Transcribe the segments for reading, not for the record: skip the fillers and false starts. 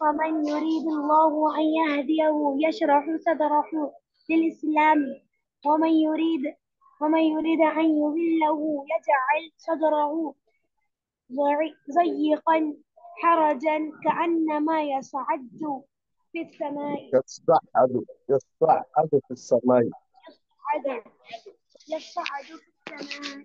ومن يريد الله أن يهديه يشرح صدره للإسلام، ومن يريد ومن يريد أن يضله يجعل صدره ضيقا حرجا كأنما يصعد في السماء. يصعد يصعد في السماء. يصعد يصعد في السماء.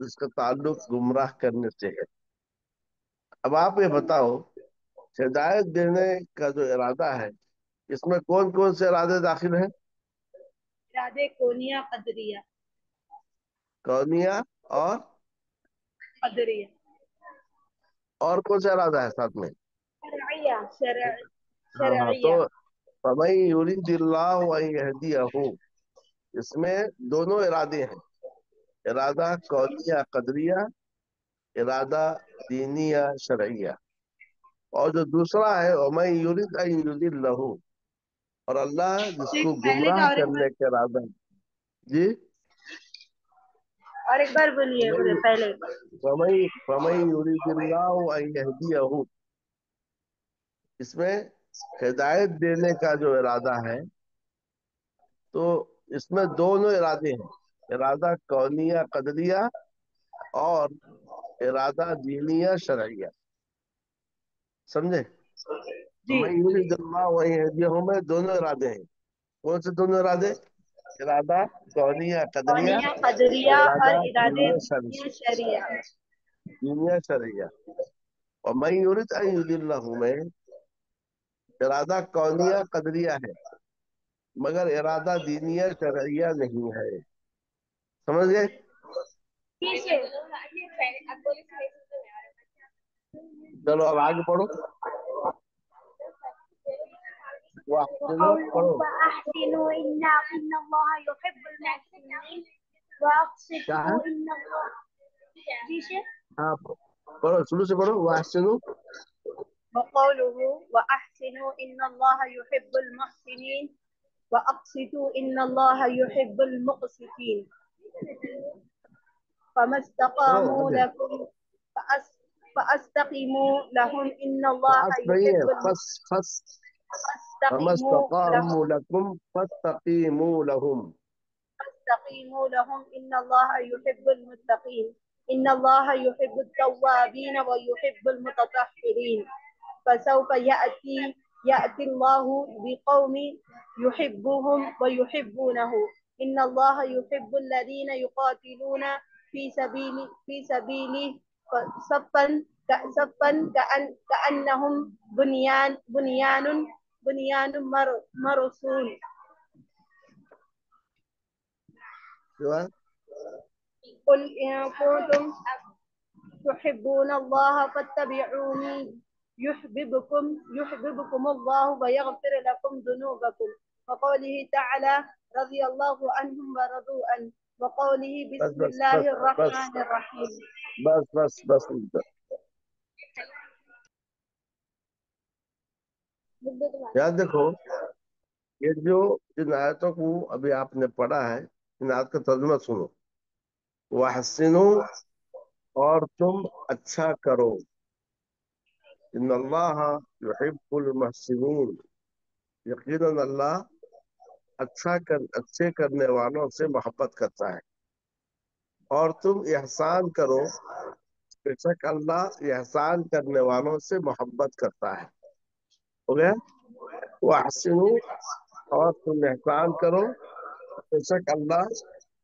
جس کا تعلق گمراہ کرنے سے ہے۔ اب آپ یہ بتاؤ، ہدایت دینے کا جو ارادہ ہے اس میں کون کون سے ارادے داخل ہیں؟ ارادے کونیا قدریہ۔ کونیا اور قدریہ اور کون سا ارادہ ہے ساتھ میں؟ شرعیہ ہاں ہاں، تو شرعیہ فَمَن يُرِدِ اللَّهُ أَن يَهْدِيَهُ، اس میں دونوں ارادے ہیں، ارادہ کونیہ قدریہ، ارادہ دینیہ شرعیہ۔ اور جو دوسرا ہے وَمَن يُرِدْ أَن يُضِلَّهُ، اور اللہ جس ایک کو پہلے کا گمراہ اور ایک بار، کرنے کا ارادہ ہے۔ جی، اور ایک بار بولیے فَمَن پہلے۔ فَمَن يُرِدِ اللَّهُ أَن يَهْدِيَهُ، اس میں ہدایت دینے کا جو ارادہ ہے، تو اس میں دونوں ارادے ہیں، ارادہ کونیہ قدریہ اور ارادہ دینیہ شرعیہ، سمجھے؟ جی، میں یرید اللہ وہی ہدیہ میں دونوں ارادے ہیں۔ کون سے دونوں ارادے؟ ارادہ کونیہ قدریہ، کونیا قدریہ اور ارادہ ارادے دینیہ دینیا شرعیہ۔ دینیہ شرعیہ۔ اور میں یرید ان یضلہ میں ارادہ کونیہ قدریہ ہے، مگر ارادہ دینیہ شرعیہ نہیں ہے، سمجھ گئے؟ پیچھے چلو اب آگے پڑھو، واحسنوا وقوله پڑھو۔ وأحسنوا إن الله يحب المحسنين کیا ہے؟ وأقسطوا إن الله پیچھے ہاں پڑھو، شروع سے پڑھو، واحسنوا۔ وقوله وأحسنوا إن الله يحب المحسنين وأقسطوا إن الله يحب المقسطين فما پڑھو استقاموا آگے۔ لكم فأستقيموا لهم إن الله پاس نہیں ہے، يحب فس فما فاستقيموا لهم استقاموا لكم فاستقيموا لهم۔ فاستقيموا لهم إن الله يحب المتقين إن الله يحب التوابين ويحب المتطهرين فسوف يأتي الله بقوم يحبهم ويحبونه إن الله يحب الذين يقاتلون في سبيله صفا كأنهم بنيان مرصوص قل إن كنتم تحبون الله فاتبعوني يحببكم الله ويغفر لكم ذنوبكم وقوله تعالى رضي الله عنهم ورضوا عنه وقوله بس بسم بس الله بس بس الرحمن الرحيم بس یاد دیکھو، یہ جو جن آیتوں کو ابھی آپ نے پڑھا ہے، ان آیت کا ترجمہ سنو۔ وَحَسِّنُوا، اور تم اچھا کرو، ان اللہ یحب المحسنین، یقیناً اللہ اچھے کرنے والوں سے محبت کرتا ہے۔ اور تم احسان کرو، بے شک اللہ احسان کرنے والوں سے محبت کرتا ہے۔ ہو گیا؟ وَأَحْسِنُوا، اور تم احسان کرو، بے شک اللہ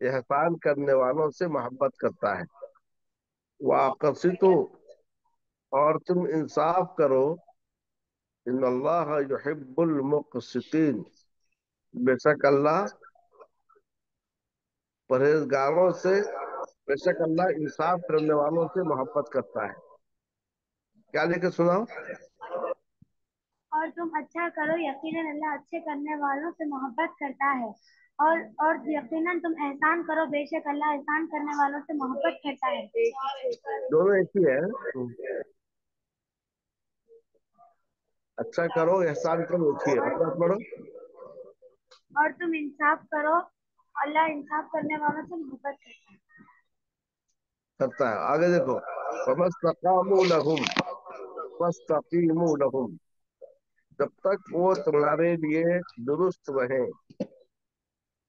احسان کرنے والوں سے محبت کرتا ہے۔ وَأَقْسِطُوا، اور تم انصاف کرو، ان اللہ یحب المقسطین، بے شک اللہ پرہیزگاروں سے، بے شک اللہ انصاف کرنے والوں سے محبت کرتا ہے۔ کیا لے کے سناؤ؟ اور تم اچھا کرو، یقیناً اللہ اچھے کرنے والوں سے محبت کرتا ہے۔ اور یقیناً تم احسان کرو، بے شک اللہ احسان کرنے والوں سے محبت کرتا ہے۔ دونوں ایک ہی ہے۔ اچھا کرو، احسان کرو، ایک ہی ہے، مطلب پڑھو۔ اور تم انصاف کرو، اللہ انصاف کرنے والوں سے محبت کرتا ہے۔ کرتا ہے، آگے دیکھو، فَمَا اسْتَقَامُوا لَهُمْ فَاسْتَقِيمُوا لَهُمْ، جب تک وہ تمہارے لیے درست رہیں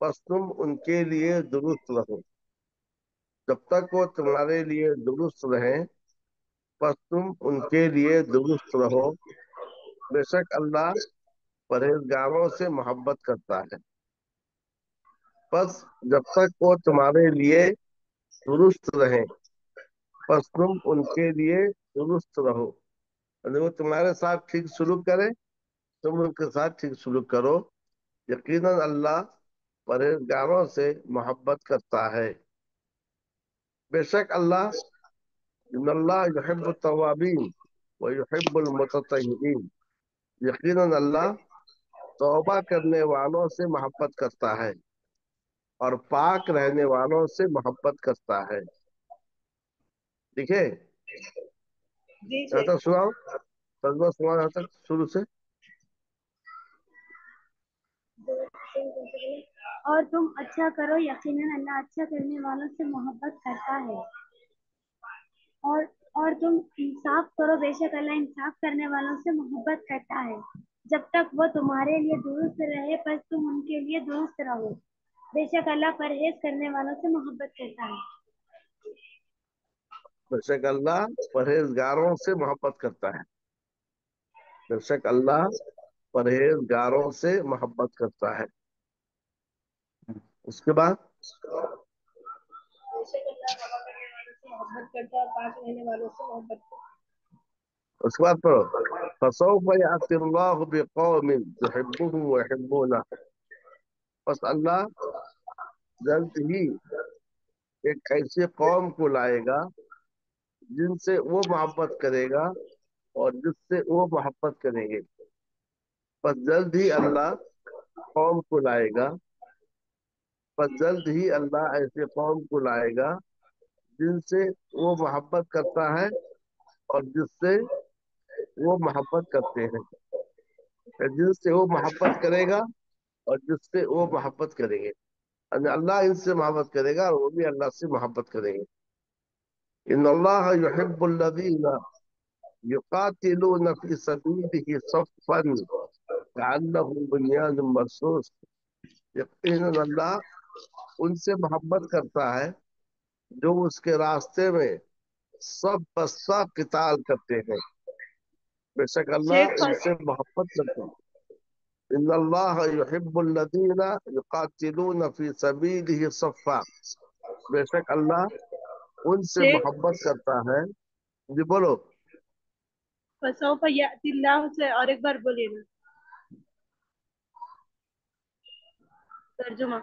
بس تم ان کے لیے درست رہو، جب تک وہ تمہارے لیے درست رہیں بس تم ان کے لیے درست رہو، بے شک اللہ پرہیزگاروں سے محبت کرتا ہے۔ بس جب تک وہ تمہارے لیے درست رہیں، بس تم ان کے لیے درست رہو، یعنی وہ تمہارے ساتھ ٹھیک سلوک کرے، تم ان کے ساتھ ٹھیک سلوک کرو، یقیناً اللہ پرہیزگاروں سے محبت کرتا ہے۔ بے شک اللہ، ان اللہ یحب التوابین و یحب المتطہرین، یقیناً اللہ توبہ کرنے والوں سے محبت کرتا ہے اور پاک رہنے والوں سے محبت کرتا ہے۔ ٹھیک ہے، جی یہاں شیخ۔ تک سناؤ، ترجمہ سناؤ یہاں تک شروع سے۔ اور تم اچھا کرو، یقیناً اللہ اچھا کرنے والوں سے محبت کرتا ہے۔ اور اور تم انصاف کرو، بے شک اللہ انصاف کرنے والوں سے محبت کرتا ہے۔ جب تک وہ تمہارے لیے درست رہے بس تم ان کے لیے درست رہو، بے شک اللہ پرہیز کرنے والوں سے محبت کرتا ہے۔ بے شک اللہ پرہیزگاروں سے محبت کرتا ہے، بے شک اللہ پرہیزگاروں سے محبت کرتا ہے۔ اس کے بعد بے شک اللہ توبہ کرنے والوں سے محبت کرتا ہے اور پاک رہنے والوں سے محبت کرتا اس کے بعد پڑھو، فسوف یأتی اللہ بقوم یحبهم ویحبونہ، بس اللہ جلد ہی ایک ایسی قوم کو لائے گا جن سے وہ محبت کرے گا اور جس سے وہ محبت کریں گے، بس جلد ہی اللہ قوم کو لائے گا، بس جلد ہی اللہ ایسے قوم کو لائے گا جن سے وہ محبت کرتا ہے اور جس سے وہ محبت کرتے ہیں، جن سے وہ محبت کرے گا اور جس سے وہ محبت کریں گے، یعنی اللہ ان سے محبت کرے گا اور وہ بھی اللہ سے محبت کریں گے۔ ان اللہ یحب الذین یقاتلون فی سبیلہ صفا کأنهم بنیان مرصوص، یقیناً اللہ ان سے محبت کرتا ہے جو اس کے راستے میں سب بستہ قتال کرتے ہیں، بے شک ہے۔ اللہ ان سے محبت کرتا ہے۔ ان اللہ یحب الذین یقاتلون فی سبیلہ صفا، بے شک اللہ ان سے شیخ محبت کرتا ہے۔ جی بولو۔ فسوف یأتی اللہ سے اور ایک بار بولیے نا ترجمہ۔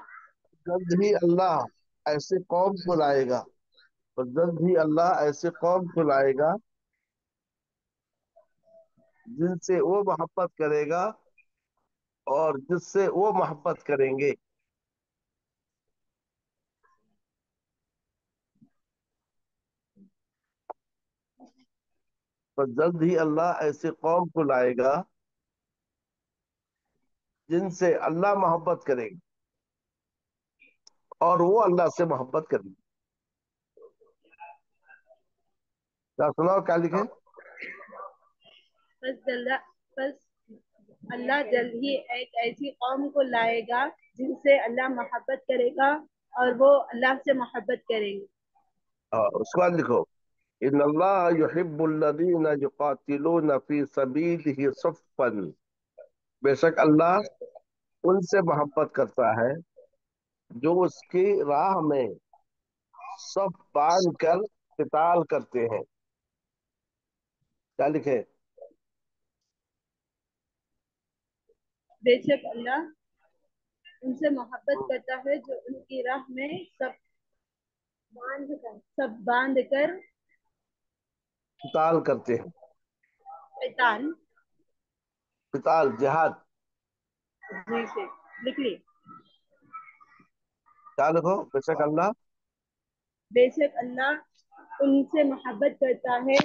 جلد ہی اللہ ایسے قوم کو لائے گا، اور جلد ہی اللہ ایسے قوم کو لائے گا جن سے وہ محبت کرے گا اور جس سے وہ محبت کریں گے، تو جلد ہی اللہ ایسے قوم کو لائے گا جن سے اللہ محبت کرے گا اور وہ اللہ سے محبت کریں گے۔ کیا سناؤ کیا لکھے؟ بس اللہ جلد ہی ایک ایسی قوم کو لائے گا جن سے اللہ محبت کرے گا اور وہ اللہ سے محبت کریں گے۔ اس کے بعد لکھو، ان اللہ یحب الذین یقاتلون فی سبیلہ صفا، بے شک اللہ ان سے محبت کرتا ہے جو اس کی راہ میں صف باندھ کر قتال کرتے ہیں۔ کیا لکھے؟ بے شک اللہ ان سے محبت کرتا ہے جو ان کی راہ میں سب باندھ کر قتال کرتے ہیں، قتال۔ قتال جہاد۔ جی سے لکھ لی۔ کیا لکھو؟ بے شک اللہ بے شک اللہ ان سے محبت کرتا ہے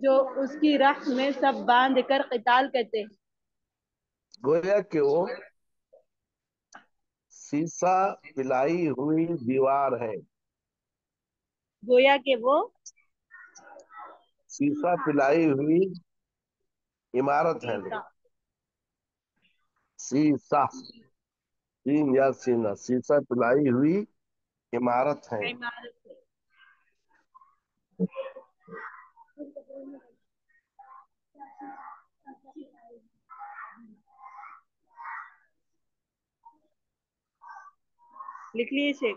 جو اس کی راہ میں سب باندھ کر قتال کرتے ہیں۔ گویا کہ وہ سیسا پلائی ہوئی دیوار ہے، گویا کہ وہ سیسا پلائی ہوئی عمارت ہے، سیتا لکھو سیسا، سین یا سینا، سیسا پلائی ہوئی عمارت ہے۔ عمارت ہے۔ لکھ لیے شیخ۔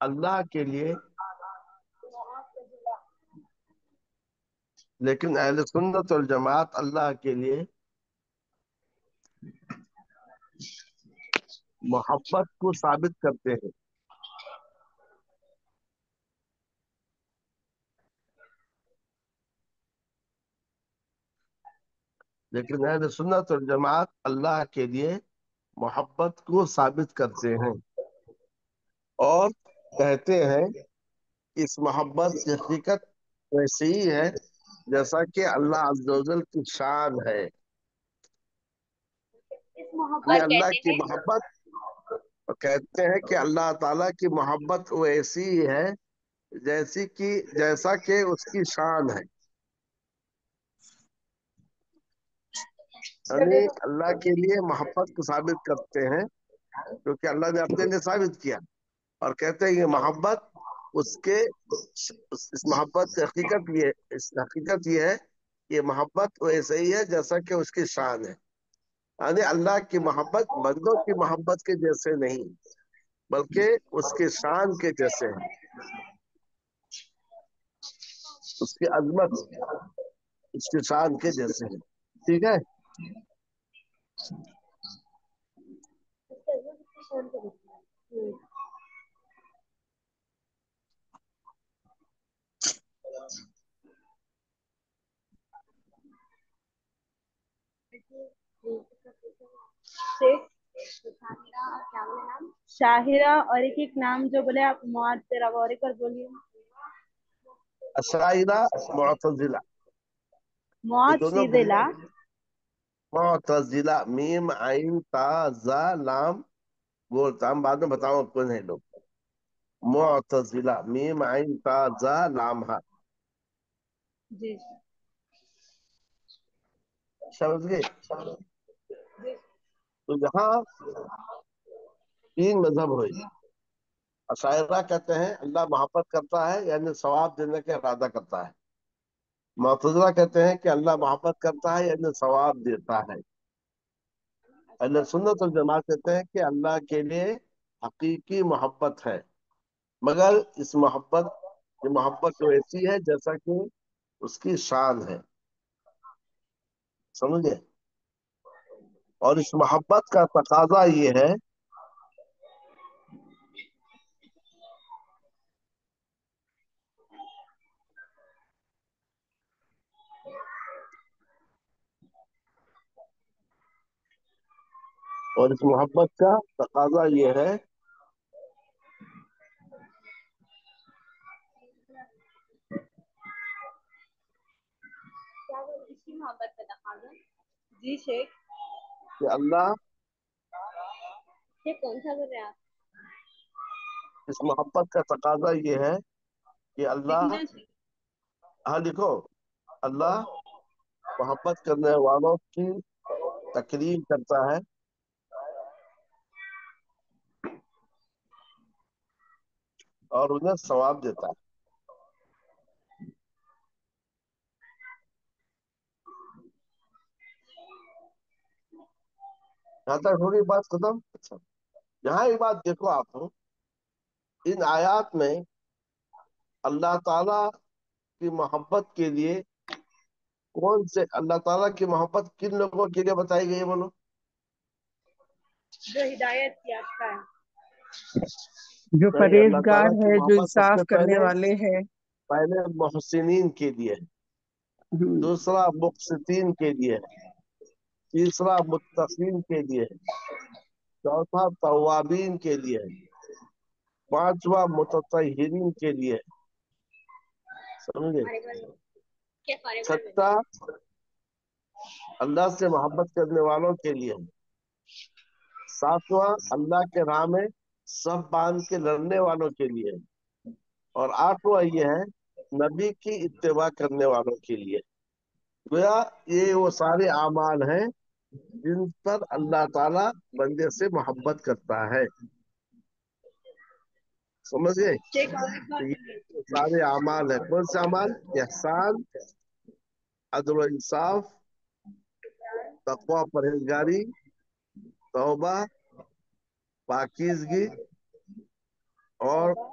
اللہ کے لیے، لیکن اہل سنت والجماعت اللہ کے لیے محبت کو ثابت کرتے ہیں. لیکن اہل سنت والجماعت اللہ کے لیے محبت کو ثابت کرتے ہیں اور کہتے ہیں اس محبت کی حقیقت ویسے ہی ہے جیسا کہ اللہ عز و جل کی شان ہے. اس یعنی محبت اللہ کہتے کی ہیں محبت، کہتے ہیں کہ اللہ تعالیٰ کی محبت ویسی ہی ہے جیسا کہ اس کی شان ہے. یعنی اللہ کے لیے محبت کو ثابت کرتے ہیں کیونکہ اللہ نے اپنے لیے ثابت کیا، اور کہتے ہیں یہ محبت اس کے اس محبت کی حقیقت یہ ہے، یہ محبت ویسے ہی ہے جیسا کہ اس کی شان ہے. یعنی اللہ کی محبت بندوں کی محبت کے جیسے نہیں بلکہ اس کے شان کے جیسے ہے، اس کی عظمت اس کی شان کے جیسے ہے. ٹھیک ہے. شاہرہ اور ایک نام جو بولے آپ معطرہ، اور ایک اور بولیے. اشاعرہ، معتزلہ، یہ دونوں گروہ معتزلہ. ہیں. معتزلہ، میم عین تا زا لام بولتا ہم بعد میں بتاؤں کون ہے لوگ. معتزلہ، میم عین تا زا لام ہا. جی سمجھ گئے؟ تو یہاں تین مذہب ہوئے. اشاعرہ کہتے ہیں اللہ محبت کرتا ہے یعنی ثواب دینے کا ارادہ کرتا ہے. معتزلہ کہتے ہیں کہ اللہ محبت کرتا ہے یعنی ثواب دیتا ہے. اہل سنت والجماعت کہتے ہیں کہ اللہ کے لیے حقیقی محبت ہے، مگر اس محبت یہ محبت ویسی ہے جیسا کہ اس کی شان ہے. سمجھے؟ اور اس محبت کا تقاضا یہ ہے اور اس محبت کا تقاضا یہ ہے اسی محبت کا تقاضا. جی شیخ. کہ اللہ یہ کون سا بول رہے ہیں آپ؟ اس محبت کا تقاضا یہ ہے کہ اللہ، لکھنا شیخ. ہاں لکھو، اللہ محبت کرنے والوں کی تکریم کرتا ہے اور انہیں ثواب دیتا ہے. یہاں تک تھوڑی بات ختم. اچھا، یہاں یہ بات دیکھو آپ، ان آیات میں اللہ تعالی کی محبت کے لیے کون سے اللہ تعالیٰ کی محبت کن لوگوں کے لیے بتائی گئی ہے بولو؟ جو ہدایت یافتہ ہے. جو نہیں، اللہ پرہیزگار تعالیٰ کی ہے، جو محبت سب انصاف سے کرنے والے ہیں. پہلے محسنین کے لیے، دوسرا مقسطین کے لیے، تیسرا متقین کے لیے، چوتھا توابین کے لیے، پانچواں متطہرین کے لیے. سمجھے؟ چھٹا اللہ سے محبت کرنے والوں کے لیے، ساتواں اللہ کے راہ میں سب باندھ کے لڑنے والوں کے لیے، اور آٹھواں یہ ہے نبی کی اتباع کرنے والوں کے لیے. گویا یہ وہ سارے اعمال ہیں جن پر اللہ تعالی بندے سے محبت کرتا ہے. سمجھ گئے؟ شیخ اور ایک تو بار یہ بولیے. وہ سارے اعمال ہیں. کون سے اعمال؟ احسان، عدل و انصاف، تقوی پرہیزگاری، توبہ، پاکیزگی، اور